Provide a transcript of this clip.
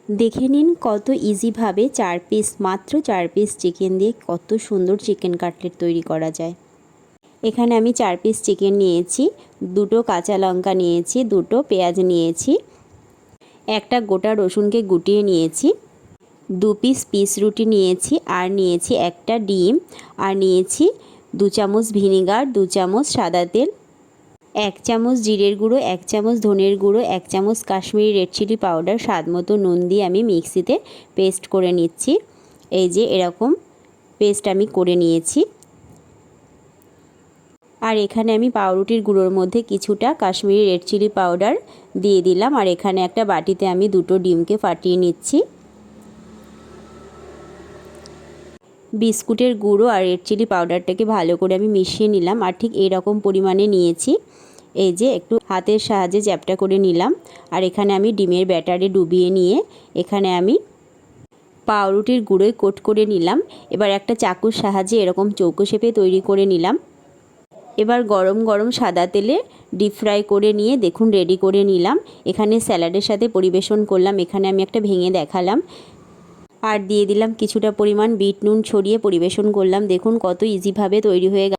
দেখে নিন কত ইজিভাবে 4 পিস, মাত্র 4 পিস চিকেন দিয়ে কত সুন্দর চিকেন কাটলেট তৈরি করা যায়। এখানে আমি 4 পিস চিকেন নিয়েছি, 2টো কাঁচা লঙ্কা নিয়েছি, 2টো পেঁয়াজ নিয়েছি, একটা গোটা রসুনকে গুটিয়ে নিয়েছি, 2 পিস রুটি নিয়েছি, আর নিয়েছি একটা ডিম, আর নিয়েছি 2 চামচ ভিনিগার, 2 চামচ সাদা তেল, 1 চামচ জিরের গুঁড়ো, 1 চামচ ধনের গুঁড়ো, 1 চামচ কাশ্মীরি রেড চিলি পাউডার, স্বাদ মতো নুন দিয়ে আমি মিক্সিতে পেস্ট করে নিচ্ছি। এই যে এরকম পেস্ট আমি করে নিয়েছি। আর এখানে আমি পাউরুটির গুঁড়োর মধ্যে কিছুটা কাশ্মীরি রেড চিলি পাউডার দিয়ে দিলাম। আর এখানে একটা বাটিতে আমি 2টো ডিমকে ফাটিয়ে নিচ্ছি। বিস্কুটের গুঁড়ো আর রেড চিলি পাউডারটাকে ভালো করে আমি মিশিয়ে নিলাম, আর ঠিক এইরকম পরিমাণে নিয়েছি। এই যে একটু হাতের সাহায্যে চ্যাপটা করে নিলাম। আর এখানে আমি ডিমের ব্যাটারে ডুবিয়ে নিয়ে এখানে আমি পাউরুটির গুঁড়োয় কোট করে নিলাম। এবার একটা চাকুর সাহায্যে এরকম চৌকো শেপে তৈরি করে নিলাম। এবার গরম গরম সাদা তেলে ডিপ ফ্রাই করে নিয়ে দেখুন রেডি করে নিলাম। এখানে স্যালাডের সাথে পরিবেশন করলাম। এখানে আমি একটা ভেঙে দেখালাম, আর দিয়ে দিলাম কিছুটা পরিমাণ বিট নুন ছড়িয়ে পরিবেশন করলাম। দেখুন কত ইজিভাবে তৈরি হয়ে গেল।